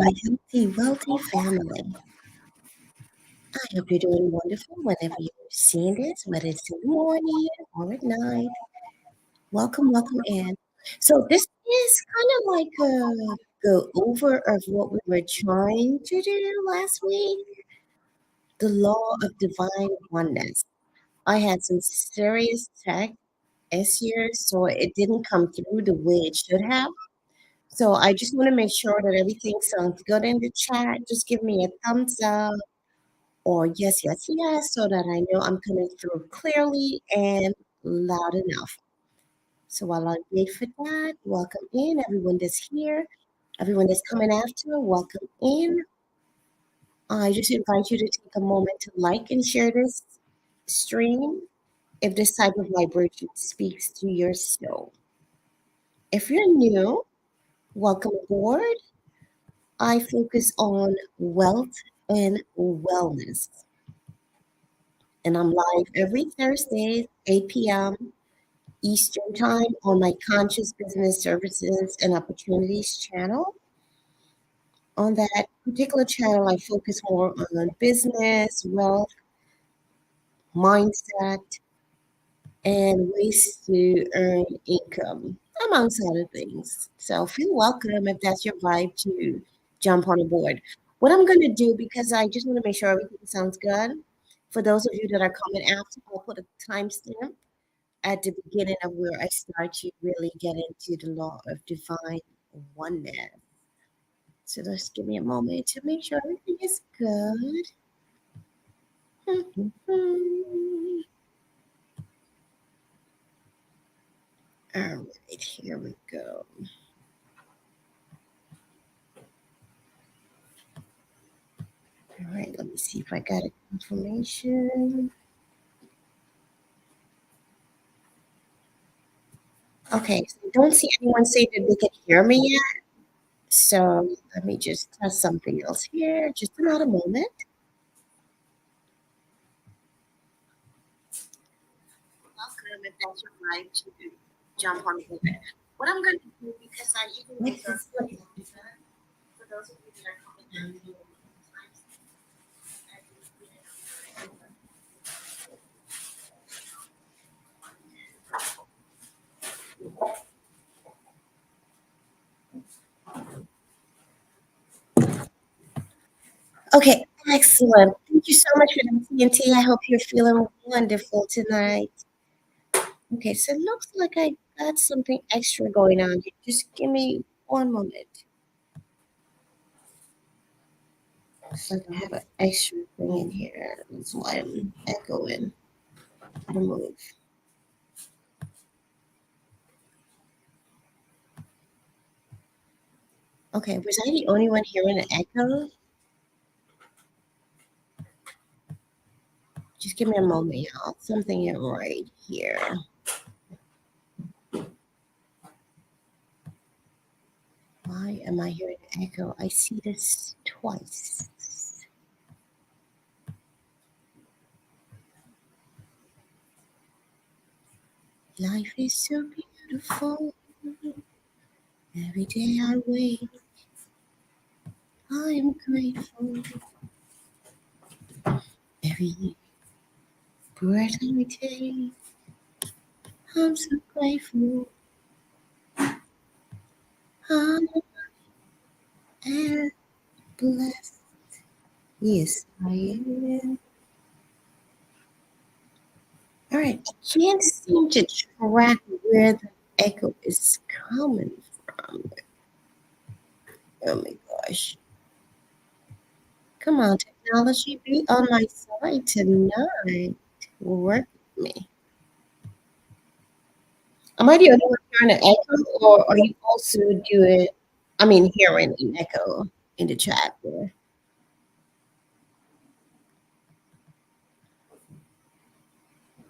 my healthy, wealthy family. I hope you're doing wonderful whenever you're seeing this, whether it's in the morning or at night. Welcome, welcome in. So this is kind of like a go over of what we were trying to do last week, the law of divine oneness. I had some serious tech issues, so it didn't come through the way it should have. So I just want to make sure that everything sounds good in the chat. Just give me a thumbs up or yes, yes, yes, so that I know I'm coming through clearly and loud enough. So while I wait for that, welcome in everyone that's here, everyone that's coming after, welcome in. I just invite you to take a moment to like and share this stream if this type of vibration speaks to your soul. If you're new, welcome aboard. I focus on wealth and wellness. And I'm live every Thursday, 8 p.m. Eastern Time on my Conscious Business Services and Opportunities channel. On that particular channel, I focus more on business, wealth, mindset, and ways to earn income, amongst other things. So feel welcome if that's your vibe to jump on board. What I'm going to do, because I just want to make sure everything sounds good, for those of you that are coming after, I'll put a timestamp at the beginning of where I start to really get into the law of divine oneness. So just give me a moment to make sure everything is good. All right, here we go. All right, let me see if I got a confirmation. Okay, so I don't see anyone say that they can hear me yet. So let me just test something else here. Just another moment. Welcome if that's your right to jump on board. What I'm going to do, because I even make this for those of you that are coming down. Okay, excellent. Thank you so much for the TNT. I hope you're feeling wonderful tonight. Okay, so it looks like I got something extra going on. Just give me one moment. So I have an extra thing in here. That's why I'm echoing. Remove. Okay, was I the only one hearing an echo? Just give me a moment, y'all. Something ain't right here. Why am I hearing an echo? I see this twice. Life is so beautiful. Every day I wake, I am grateful. Every breath I take, I'm so grateful. I am blessed. Yes, I am. All right, I can't seem to track where the echo is coming from. Oh my gosh. Come on, technology, be on my side tonight. Work with me. Am I the only one hearing an echo, or are you also doing, hearing an echo in the chat there?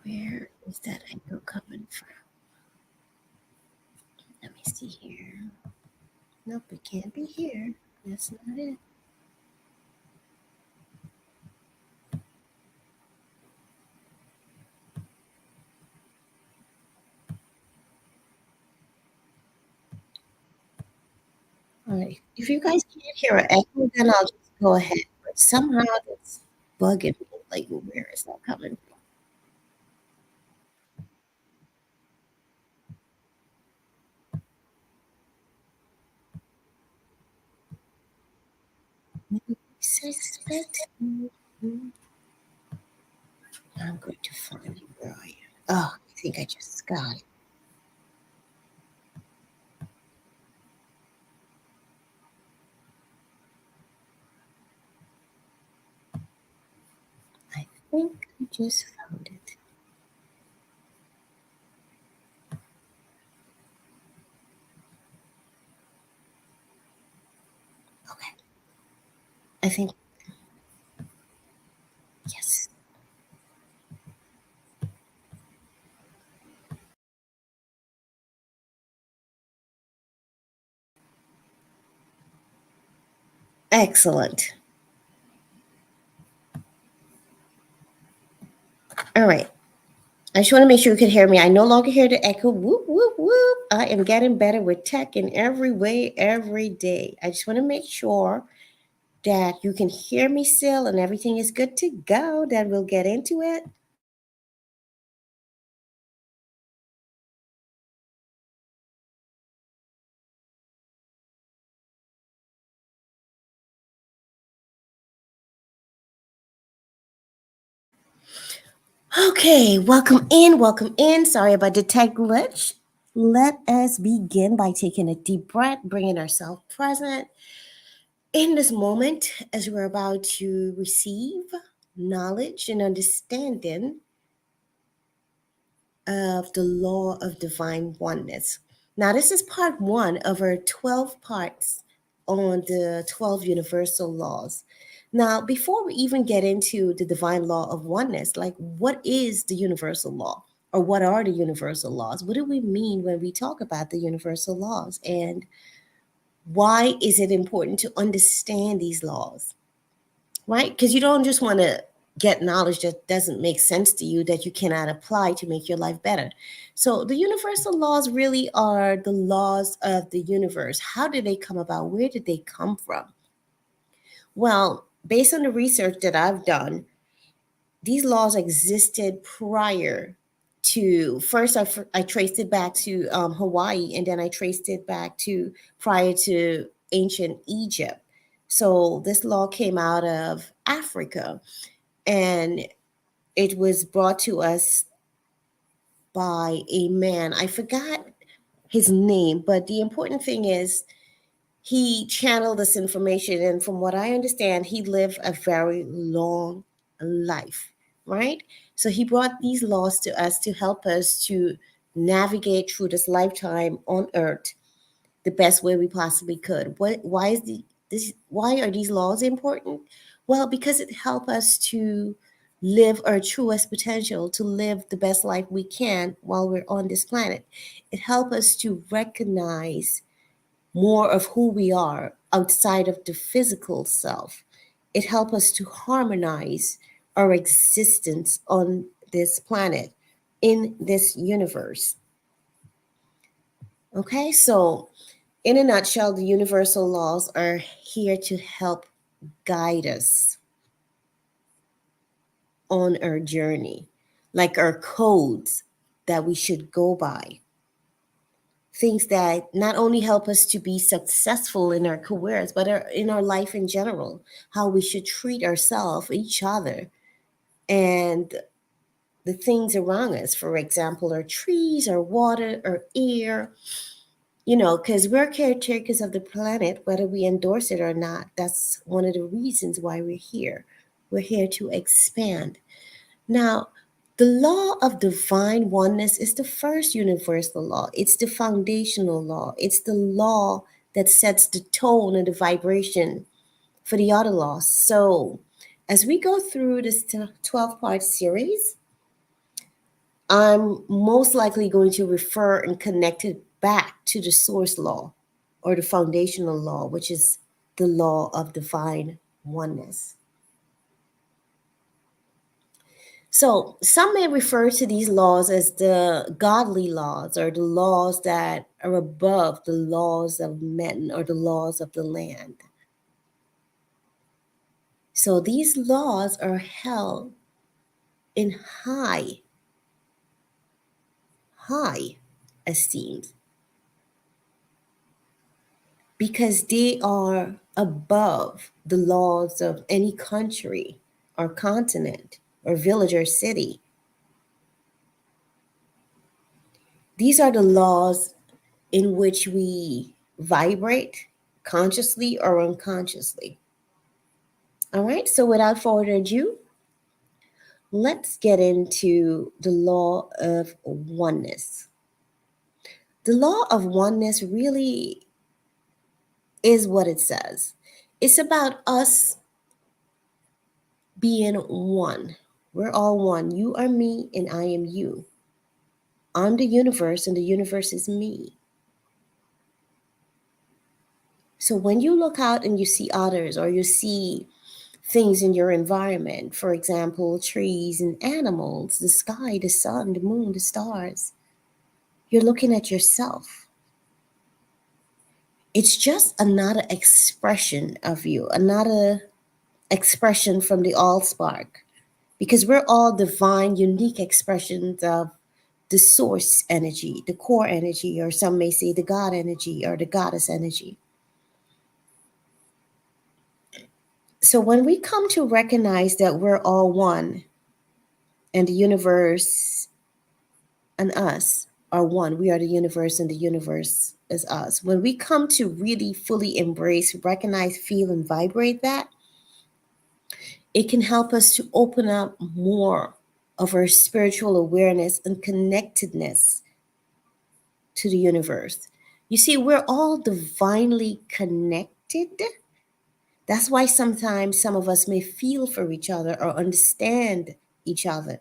Where is that echo coming from? Let me see here. Nope, it can't be here. That's not it. All All right. If you guys can't hear an echo, then I'll just go ahead. But somehow it's bugging me. Like, where is that coming from? Suspect. I'm going to find you. Where are you? Oh, I think I just got it. I think I just found it. Okay. I think, yes. Excellent. All right. I just want to make sure you can hear me. I no longer hear the echo. Whoop, whoop, whoop. I am getting better with tech in every way, every day. I just want to make sure that you can hear me still and everything is good to go. Then we'll get into it. Okay, welcome in, welcome in. Sorry about the tech glitch. Let us begin by taking a deep breath, bringing ourselves present in this moment as we're about to receive knowledge and understanding of the law of divine oneness. Now, this is part one of our 12 parts on the 12 universal laws. Now, before we even get into the divine law of oneness, like what is the universal law or what are the universal laws? What do we mean when we talk about the universal laws? And why is it important to understand these laws? Right? Because you don't just want to get knowledge that doesn't make sense to you that you cannot apply to make your life better. So, the universal laws really are the laws of the universe. How did they come about? Where did they come from? Well, based on the research that I've done, these laws existed prior to first, I traced it back to Hawaii, and then I traced it back to prior to ancient Egypt. So, this law came out of Africa and it was brought to us by a man. I forgot his name, but the important thing is he channeled this information. And from what I understand, he lived a very long life, right? So he brought these laws to us to help us to navigate through this lifetime on earth the best way we possibly could. Why is why are these laws important? Well, because it helps us to live our truest potential, to live the best life we can while we're on this planet. It helps us to recognize more of who we are outside of the physical self. It helps us to harmonize our existence on this planet, in this universe. Okay, so in a nutshell, the universal laws are here to help guide us on our journey, like our codes that we should go by. Things that not only help us to be successful in our careers, but in our life in general, how we should treat ourselves, each other, and the things around us. For example, our trees, our water, our air, because we're caretakers of the planet, whether we endorse it or not. That's one of the reasons why we're here. We're here to expand. Now, the law of divine oneness is the first universal law. It's the foundational law. It's the law that sets the tone and the vibration for the other laws. So, as we go through this 12-part series, I'm most likely going to refer and connect it back to the source law or the foundational law, which is the law of divine oneness. So some may refer to these laws as the godly laws, or the laws that are above the laws of men or the laws of the land. So these laws are held in high esteem because they are above the laws of any country or continent or village or city. These are the laws in which we vibrate consciously or unconsciously. All right, so without further ado, let's get into the law of oneness. The law of oneness really is what it says. It's about us being one. We're all one. You are me and I am you. I'm the universe and the universe is me. So when you look out and you see others or you see things in your environment, for example, trees and animals, the sky, the sun, the moon, the stars, you're looking at yourself. It's just another expression of you, another expression from the all spark, because we're all divine, unique expressions of the source energy, the core energy, or some may say the God energy or the goddess energy. So when we come to recognize that we're all one and the universe and us are one, we are the universe and the universe is us. When we come to really fully embrace, recognize, feel, and vibrate that, it can help us to open up more of our spiritual awareness and connectedness to the universe. You see, we're all divinely connected. That's why sometimes some of us may feel for each other or understand each other.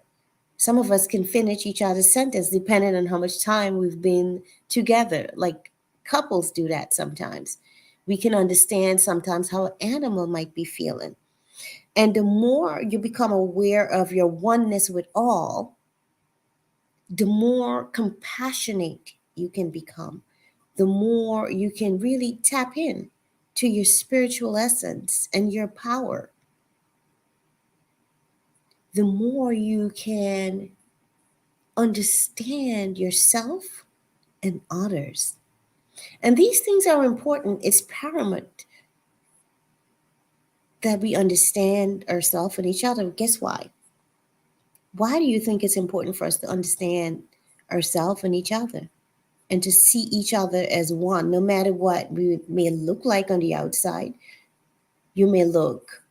Some of us can finish each other's sentence depending on how much time we've been together. Like couples do that sometimes. We can understand sometimes how an animal might be feeling. And the more you become aware of your oneness with all, the more compassionate you can become, the more you can really tap in to your spiritual essence and your power, the more you can understand yourself and others. And these things are important. It's paramount that we understand ourselves and each other. Guess why? Why do you think it's important for us to understand ourselves and each other and to see each other as one, no matter what we may look like on the outside? You may look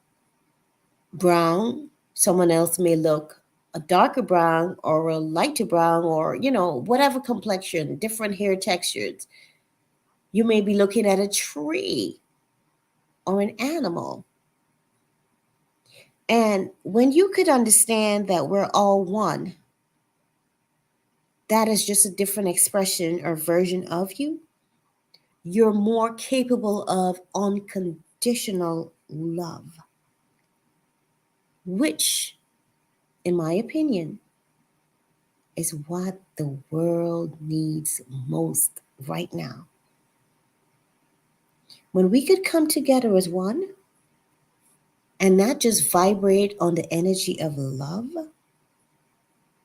brown, someone else may look a darker brown or a lighter brown or, whatever complexion, different hair textures. You may be looking at a tree or an animal. And when you could understand that we're all one, that is just a different expression or version of you, you're more capable of unconditional love, which, in my opinion, is what the world needs most right now. When we could come together as one and not just vibrate on the energy of love,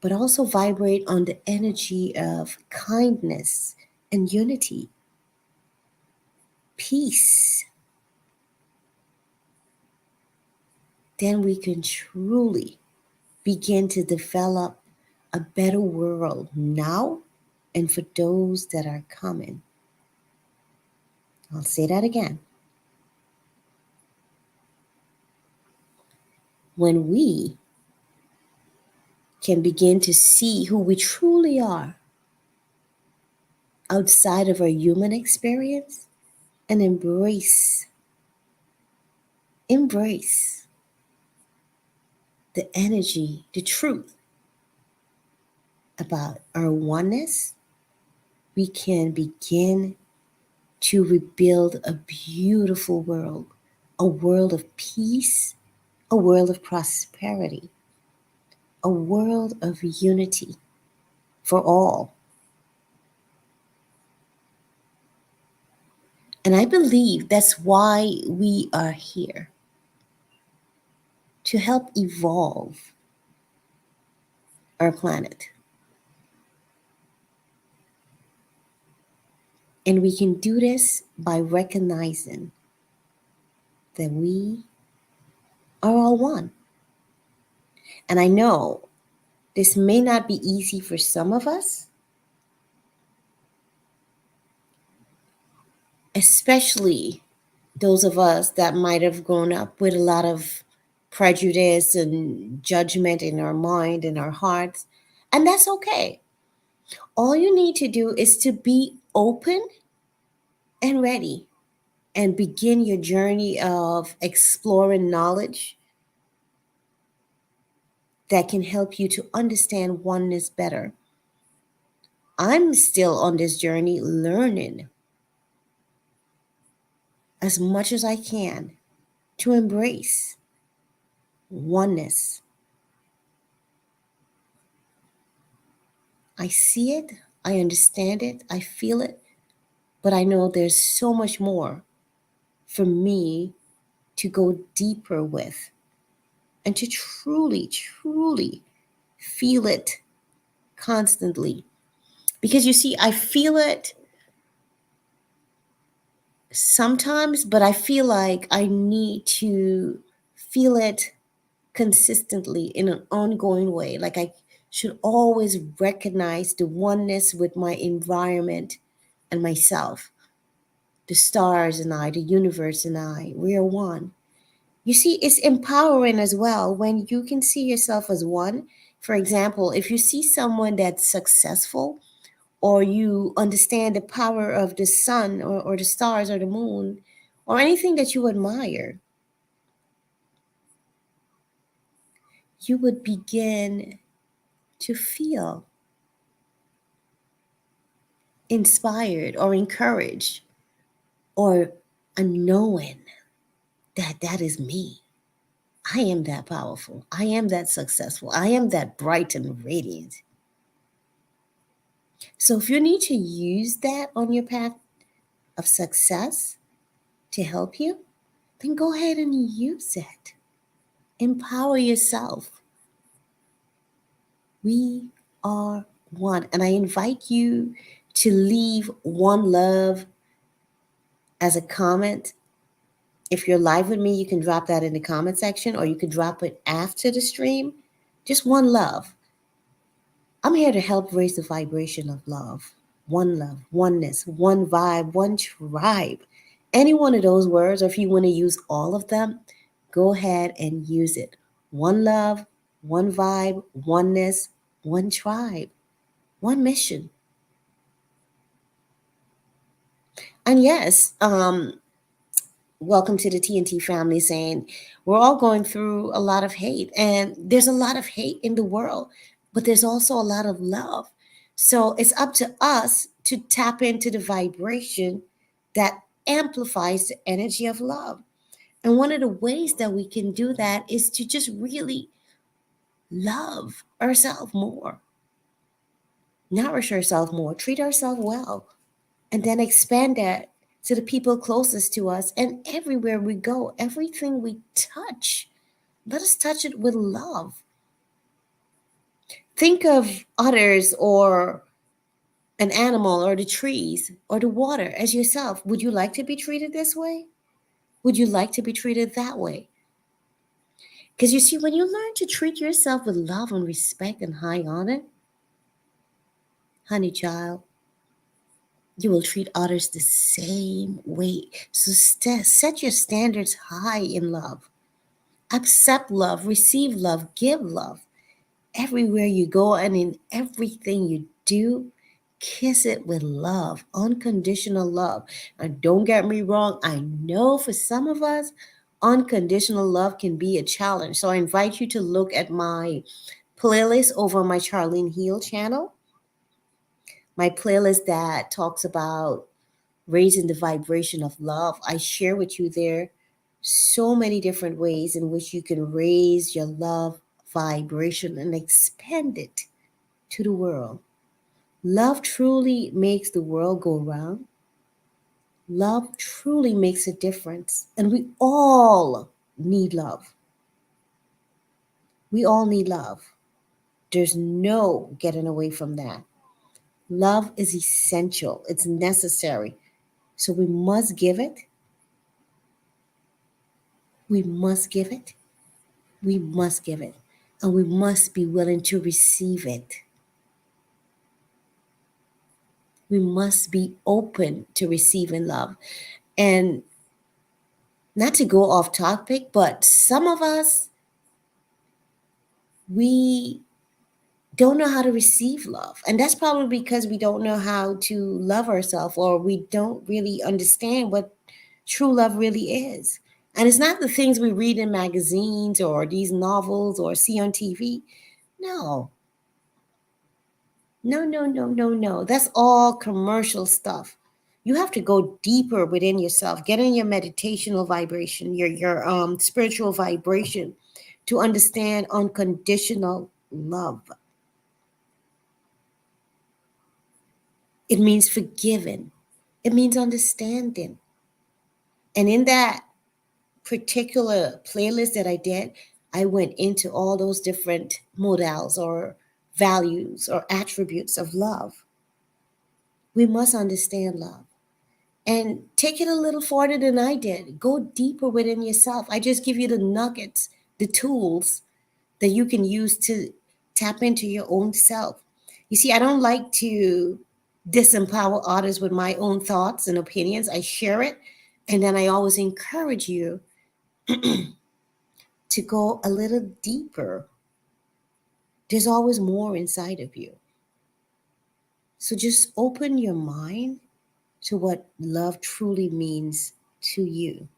but also vibrate on the energy of kindness and unity, peace, then we can truly begin to develop a better world now and for those that are coming. I'll say that again. When we can begin to see who we truly are outside of our human experience and embrace the energy, the truth about our oneness, we can begin to rebuild a beautiful world, a world of peace, a world of prosperity. a world of unity for all. And I believe that's why we are here, to help evolve our planet. And we can do this by recognizing that we are all one. And I know this may not be easy for some of us, especially those of us that might have grown up with a lot of prejudice and judgment in our mind and our hearts. And that's okay. All you need to do is to be open and ready and begin your journey of exploring knowledge that can help you to understand oneness better. I'm still on this journey learning as much as I can to embrace oneness. I see it, I understand it, I feel it, but I know there's so much more for me to go deeper with and to truly, truly feel it constantly. Because you see, I feel it sometimes, but I feel like I need to feel it consistently in an ongoing way. Like I should always recognize the oneness with my environment and myself. The stars and I, the universe and I, we are one. You see, it's empowering as well when you can see yourself as one. For example, if you see someone that's successful, or you understand the power of the sun or the stars or the moon, or anything that you admire, you would begin to feel inspired or encouraged, or a knowing that that is me. I am that powerful. I am that successful. I am that bright and radiant. So if you need to use that on your path of success to help you, then go ahead and use it. Empower yourself. We are one. And I invite you to leave one love as a comment. If you're live with me, you can drop that in the comment section, or you can drop it after the stream. Just one love. I'm here to help raise the vibration of love, oneness, one vibe, one tribe. Any one of those words, or if you want to use all of them, go ahead and use it. One love, one vibe, oneness, one tribe, one mission. And yes, welcome to the TNT family, saying we're all going through a lot of hate, and there's a lot of hate in the world, but there's also a lot of love. So it's up to us to tap into the vibration that amplifies the energy of love. And one of the ways that we can do that is to just really love ourselves more, nourish ourselves more, treat ourselves well, and then expand that to the people closest to us. And everywhere we go, everything we touch, let us touch it with love. Think of others, or an animal, or the trees, or the water as yourself. Would you like to be treated this way? Would you like to be treated that way? Because you see, when you learn to treat yourself with love and respect and high honor, honey child, you will treat others the same way. So set your standards high in love. Accept love, receive love, give love. Everywhere you go and in everything you do, kiss it with love, unconditional love. And don't get me wrong, I know for some of us, unconditional love can be a challenge. So I invite you to look at my playlist over my Charlene Heal channel, my playlist that talks about raising the vibration of love. I share with you there so many different ways in which you can raise your love vibration and expand it to the world. Love truly makes the world go round. Love truly makes a difference. And we all need love. We all need love. There's no getting away from that. Love is essential, it's necessary. So we must give it. We must give it. We must give it. And we must be willing to receive it. We must be open to receiving love. And not to go off topic, but some of us, we don't know how to receive love. And that's probably because we don't know how to love ourselves, or we don't really understand what true love really is. And it's not the things we read in magazines or these novels or see on TV. No, no, no, no, no, no. That's all commercial stuff. You have to go deeper within yourself, get in your meditational vibration, your spiritual vibration, to understand unconditional love. It means forgiving. It means understanding. And in that particular playlist that I did, I went into all those different modals or values or attributes of love. We must understand love and take it a little farther than I did. Go deeper within yourself. I just give you the nuggets, the tools that you can use to tap into your own self. You see, I don't like to disempower others with my own thoughts and opinions. I share it, and then I always encourage you to go a little deeper. There's always more inside of you. So just open your mind to what love truly means to you.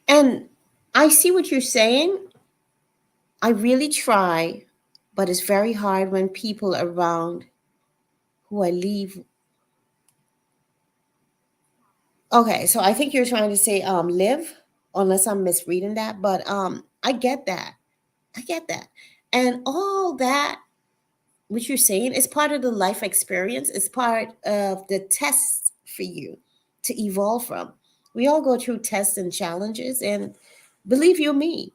And I see what you're saying. I really try, but it's very hard when people around who I leave. Okay, so I think you're trying to say live, unless I'm misreading that, but I get that. I get that. And all that what you're saying is part of the life experience. It's part of the tests for you to evolve from. We all go through tests and challenges, and believe you me,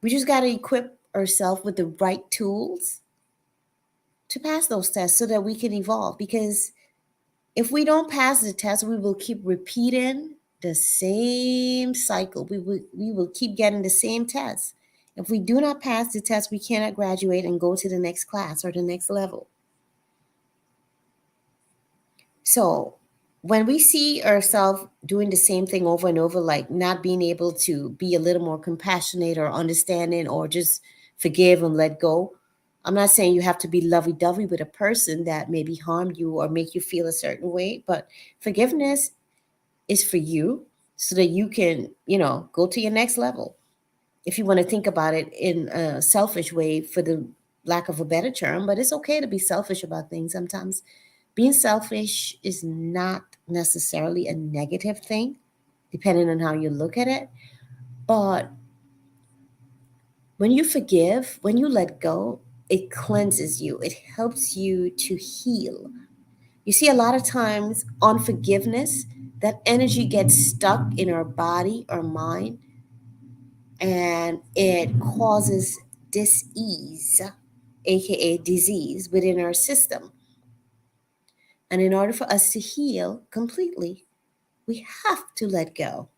we just got to equip ourselves with the right tools to pass those tests so that we can evolve. Because if we don't pass the test, we will keep repeating the same cycle. We will keep getting the same test. If we do not pass the test, we cannot graduate and go to the next class or the next level. So when we see ourselves doing the same thing over and over, like not being able to be a little more compassionate or understanding or just forgive and let go, I'm not saying you have to be lovey-dovey with a person that maybe harmed you or make you feel a certain way, but forgiveness is for you so that you can, go to your next level. If you want to think about it in a selfish way, for the lack of a better term, but it's okay to be selfish about things sometimes. Being selfish is not necessarily a negative thing, depending on how you look at it. But when you forgive, when you let go, it cleanses you, it helps you to heal. You see, a lot of times on forgiveness, that energy gets stuck in our body or mind, and it causes dis-ease, aka disease, within our system. And in order for us to heal completely, we have to let go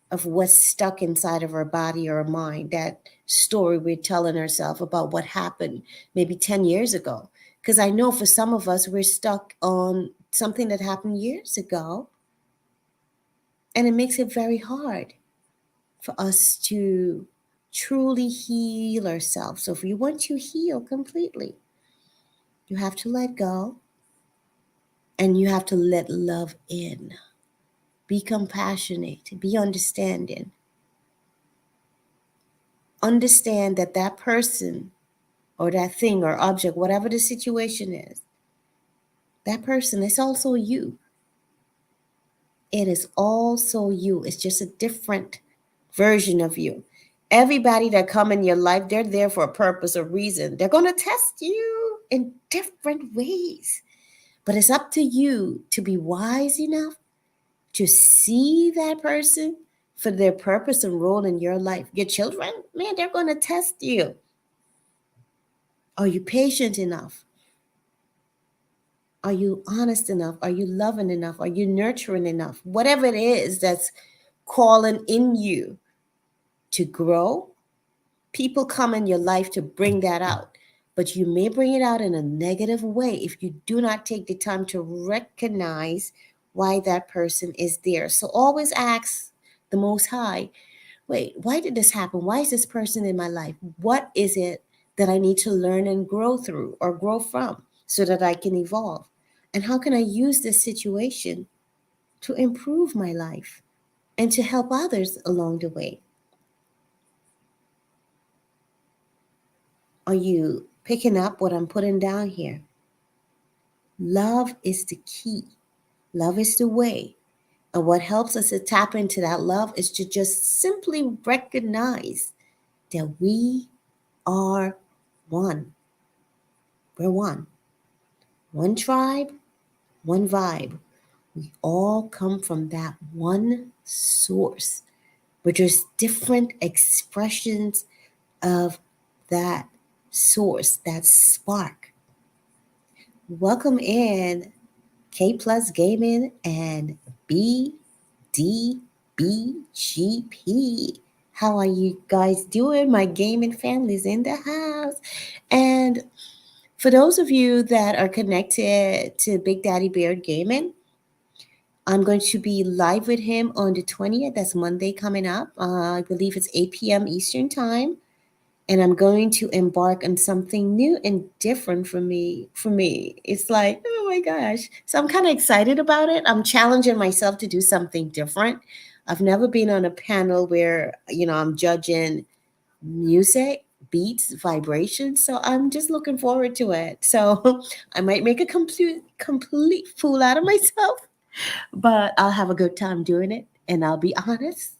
of what's stuck inside of our body or our mind, that story we're telling ourselves about what happened maybe 10 years ago. Because I know for some of us, we're stuck on something that happened years ago, and it makes it very hard for us to truly heal ourselves. So if you want to heal completely, you have to let go and you have to let love in. Be compassionate, be understanding. Understand that that person or that thing or object, whatever the situation is, that person is also you. It is also you. It's just a different version of you. Everybody that come in your life, they're there for a purpose or reason. They're going to test you in different ways. But it's up to you to be wise enough to see that person for their purpose and role in your life. Your children, man, they're going to test you. Are you patient enough? Are you honest enough? Are you loving enough? Are you nurturing enough? Whatever it is that's calling in you to grow, people come in your life to bring that out. But you may bring it out in a negative way if you do not take the time to recognize why that person is there. So always ask the Most High, wait, why did this happen? Why is this person in my life? What is it that I need to learn and grow through or grow from so that I can evolve? And how can I use this situation to improve my life and to help others along the way? Are you picking up what I'm putting down here? Love is the key. Love is the way. And what helps us to tap into that love is to just simply recognize that we are one. We're one. One tribe, one vibe. We all come from that one source. We're just different expressions of that source, that spark. Welcome in K Plus Gaming and BDBGP. How are you guys doing? My gaming family's in the house. And for those of you that are connected to Big Daddy Beard Gaming, I'm going to be live with him on the 20th. That's Monday coming up. I believe it's 8 p.m. Eastern Time. And I'm going to embark on something new and different for me. It's like, oh my gosh. So I'm kind of excited about it. I'm challenging myself to do something different. I've never been on a panel where, I'm judging music, beats, vibrations. So I'm just looking forward to it. So I might make a complete fool out of myself, but I'll have a good time doing it, and I'll be honest.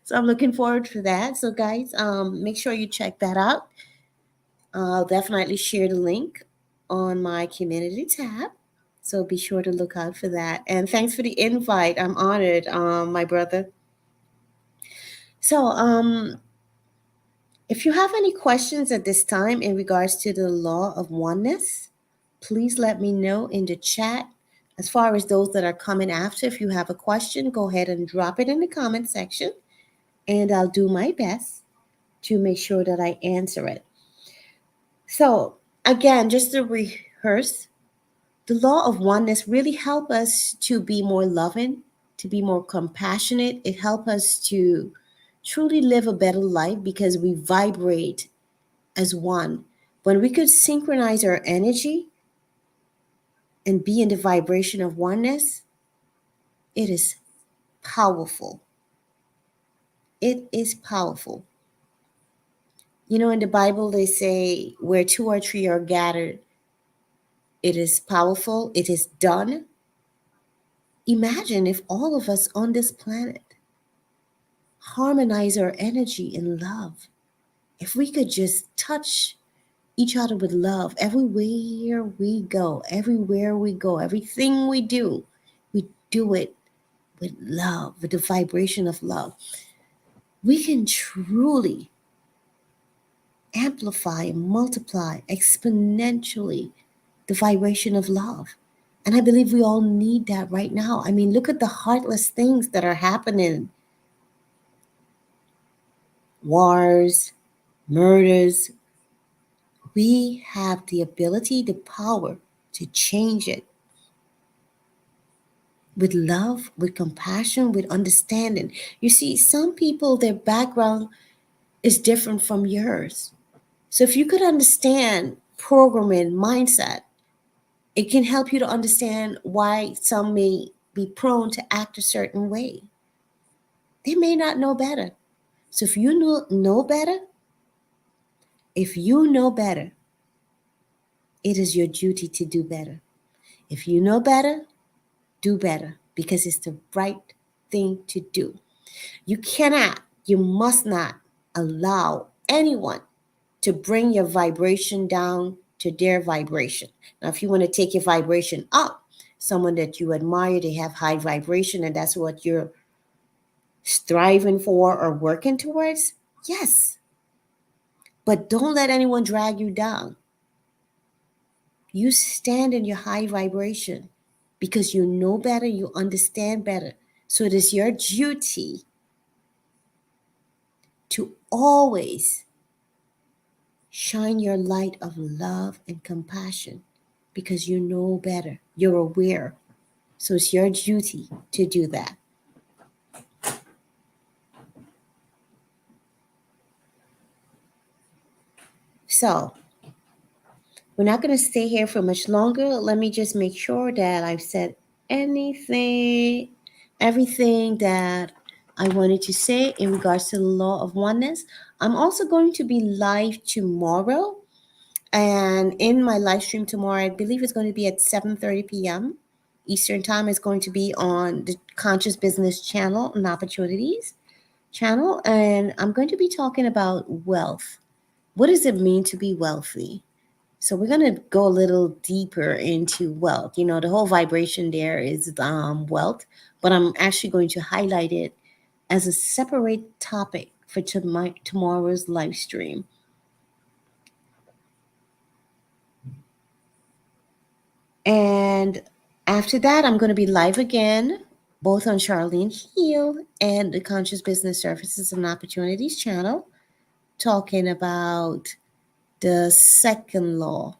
So I'm looking forward to that. So guys, make sure you check that out. I'll definitely share the link on my community tab. So be sure to look out for that. And thanks for the invite. I'm honored, my brother. So if you have any questions at this time in regards to the law of oneness, please let me know in the chat. As far as those that are coming after, if you have a question, go ahead and drop it in the comment section, and I'll do my best to make sure that I answer it. So again, just to rehearse, the law of oneness really help us to be more loving, to be more compassionate. It helps us to truly live a better life because we vibrate as one. When we could synchronize our energy and be in the vibration of oneness, it is powerful. It is powerful. In the Bible, they say where two or three are gathered, it is powerful, it is done. Imagine if all of us on this planet harmonize our energy in love. If we could just touch each other with love everywhere we go, everything we do it with love, with the vibration of love. We can truly amplify and multiply exponentially the vibration of love. And I believe we all need that right now. I mean, look at the heartless things that are happening: wars, murders. We have the ability, the power to change it with love, with compassion, with understanding. You see, some people, their background is different from yours. So if you could understand programming, mindset, it can help you to understand why some may be prone to act a certain way. They may not know better. So if you know better, it is your duty to do better. If you know better, do better, because it's the right thing to do. You must not allow anyone to bring your vibration down to their vibration. Now, if you want to take your vibration up, someone that you admire, they have high vibration, and that's what you're striving for or working towards, yes. But don't let anyone drag you down. You stand in your high vibration because you know better, you understand better. So it is your duty to always shine your light of love and compassion because you know better. You're aware. So it's your duty to do that. So we're not going to stay here for much longer. Let me just make sure that I've said everything that I wanted to say in regards to the law of oneness. I'm also going to be live tomorrow. And in my live stream tomorrow, I believe it's going to be at 7:30 p.m. Eastern Time. It's going to be on the Conscious Business Channel and Opportunities channel. And I'm going to be talking about wealth. What does it mean to be wealthy? So we're going to go a little deeper into wealth. You know, the whole vibration there is wealth, but I'm actually going to highlight it as a separate topic for tomorrow's live stream. And after that, I'm going to be live again, both on Charlene Heal and the Conscious Business Services and Opportunities channel, talking about the second law,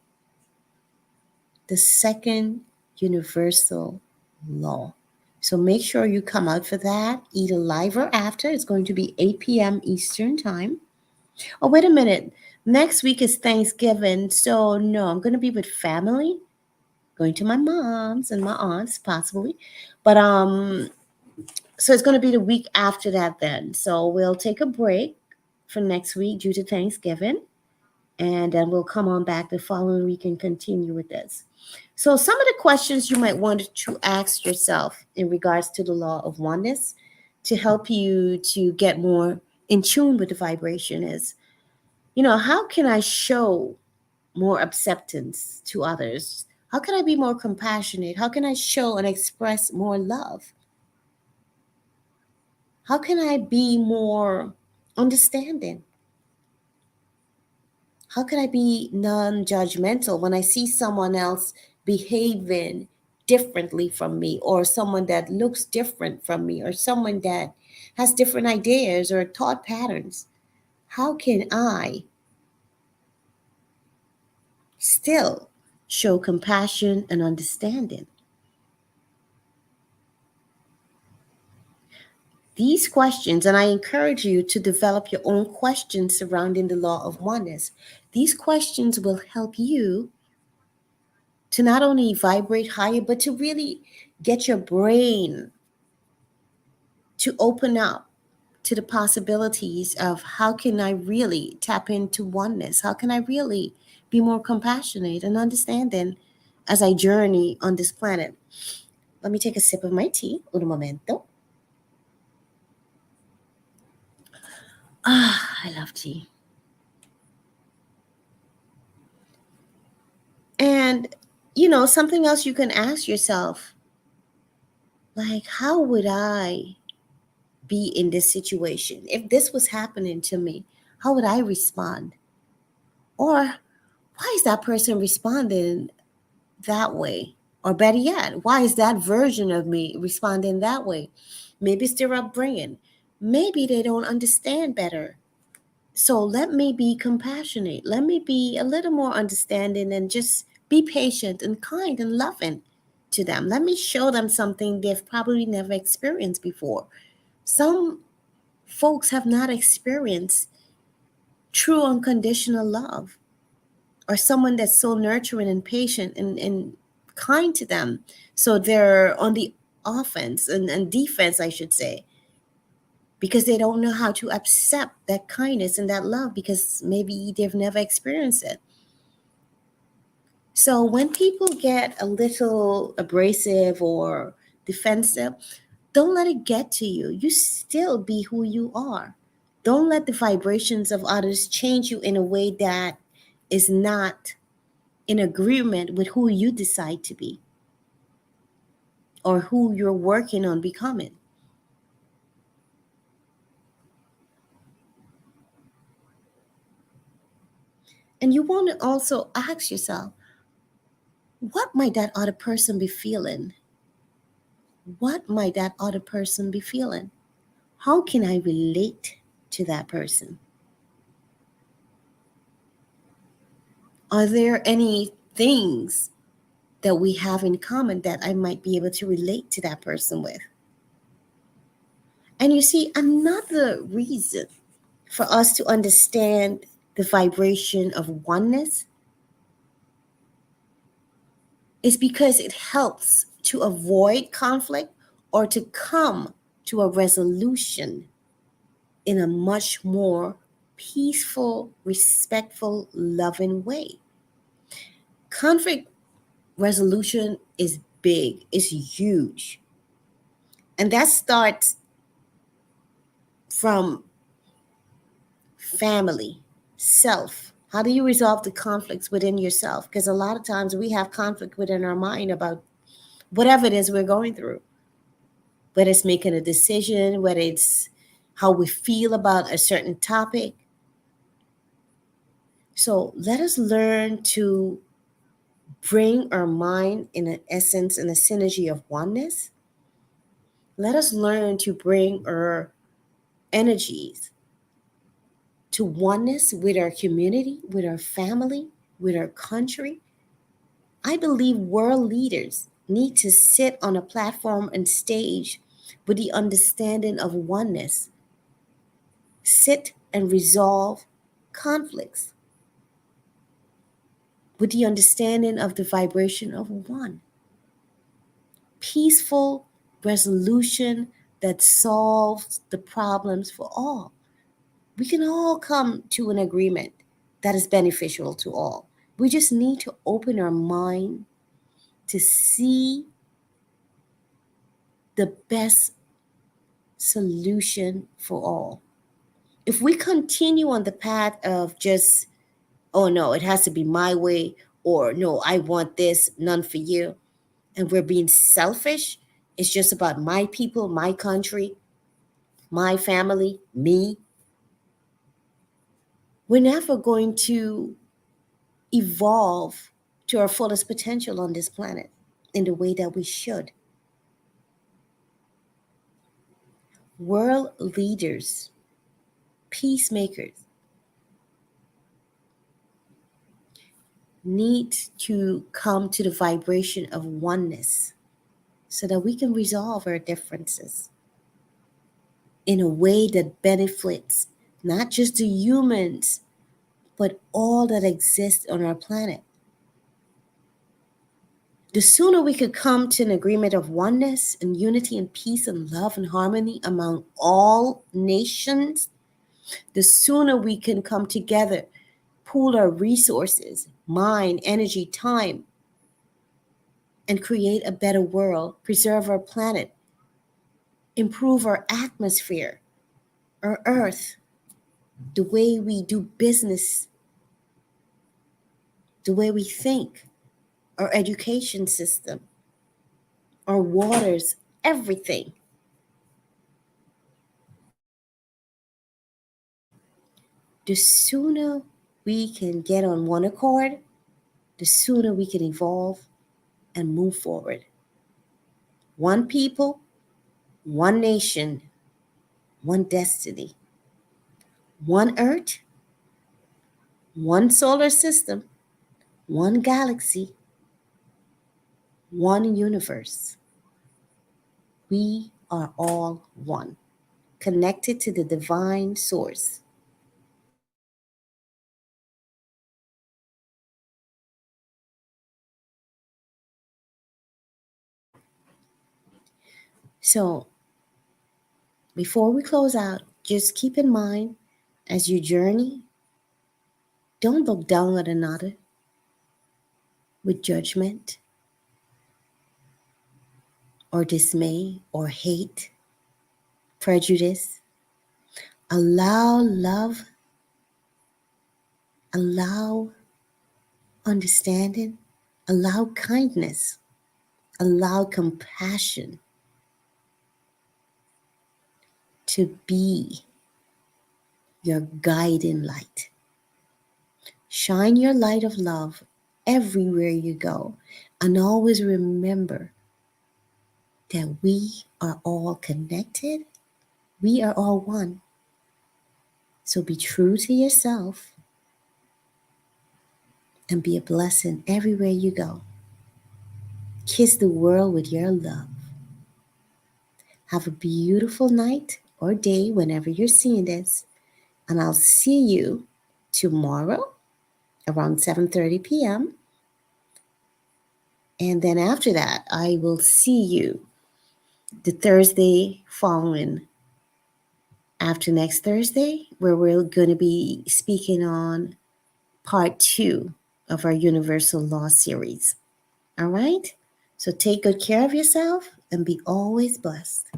the second universal law. So make sure you come out for that, either live or after. It's going to be 8 p.m. Eastern Time. Oh, wait a minute. Next week is Thanksgiving. So, no, I'm going to be with family, going to my mom's and my aunt's, possibly. But, so it's going to be the week after that then. So we'll take a break for next week due to Thanksgiving. And then we'll come on back the following week and continue with this. So some of the questions you might want to ask yourself in regards to the law of oneness to help you to get more in tune with the vibration is, how can I show more acceptance to others? How can I be more compassionate? How can I show and express more love? How can I be more understanding? How can I be non-judgmental when I see someone else behaving differently from me, or someone that looks different from me, or someone that has different ideas or thought patterns? How can I still show compassion and understanding? These questions, and I encourage you to develop your own questions surrounding the law of oneness. These questions will help you to not only vibrate higher, but to really get your brain to open up to the possibilities of how can I really tap into oneness? How can I really be more compassionate and understanding as I journey on this planet? Let me take a sip of my tea. Un momento. I love tea. And, something else you can ask yourself, like, how would I be in this situation? If this was happening to me, how would I respond? Or why is that person responding that way? Or better yet, why is that version of me responding that way? Maybe it's their upbringing. Maybe they don't understand better. So let me be compassionate. Let me be a little more understanding and just be patient and kind and loving to them. Let me show them something they've probably never experienced before. Some folks have not experienced true unconditional love, or someone that's so nurturing and patient and kind to them. So they're on the offense and defense, I should say, because they don't know how to accept that kindness and that love because maybe they've never experienced it. So when people get a little abrasive or defensive, Don't let it get to you. You still be who you are. Don't let the vibrations of others change you in a way that is not in agreement with who you decide to be or who you're working on becoming. And you want to also ask yourself, what might that other person be feeling? What might that other person be feeling? How can I relate to that person? Are there any things that we have in common that I might be able to relate to that person with? And you see, another reason for us to understand the vibration of oneness is because it helps to avoid conflict or to come to a resolution in a much more peaceful, respectful, loving way. Conflict resolution is big, it's huge. And that starts from family, self. How do you resolve the conflicts within yourself? Because a lot of times we have conflict within our mind about whatever it is we're going through, whether it's making a decision, whether it's how we feel about a certain topic. So let us learn to bring our mind in an essence and a synergy of oneness. Let us learn to bring our energies to oneness with our community, with our family, with our country. I believe world leaders need to sit on a platform and stage with the understanding of oneness, sit and resolve conflicts with the understanding of the vibration of one. Peaceful resolution that solves the problems for all. We can all come to an agreement that is beneficial to all. We just need to open our mind to see the best solution for all. If we continue on the path of just, oh no, it has to be my way, or no, I want this, none for you, and we're being selfish, it's just about my people, my country, my family, me, we're never going to evolve to our fullest potential on this planet in the way that we should. World leaders, peacemakers, need to come to the vibration of oneness so that we can resolve our differences in a way that benefits not just the humans, but all that exists on our planet. The sooner we could come to an agreement of oneness and unity and peace and love and harmony among all nations, the sooner we can come together, pool our resources, mind, energy, time, and create a better world, preserve our planet, improve our atmosphere, our earth, the way we do business, the way we think, our education system, our waters, everything. The sooner we can get on one accord, the sooner we can evolve and move forward. One people, one nation, one destiny, one earth, one solar system, one galaxy, one universe. We are all one, connected to the divine source. So, before we close out, just keep in mind as you journey, don't look down at another with judgment. or dismay or hate, prejudice. Allow love, allow understanding, allow kindness, allow compassion to be your guiding light. Shine your light of love everywhere you go, and always remember that we are all connected. We are all one. So be true to yourself and be a blessing everywhere you go. Kiss the world with your love. Have a beautiful night or day whenever you're seeing this. And I'll see you tomorrow around 7:30 p.m. And then after that, I will see you the Thursday following after next Thursday, where we're going to be speaking on part 2 of our Universal Law series. All right? So take good care of yourself and be always blessed.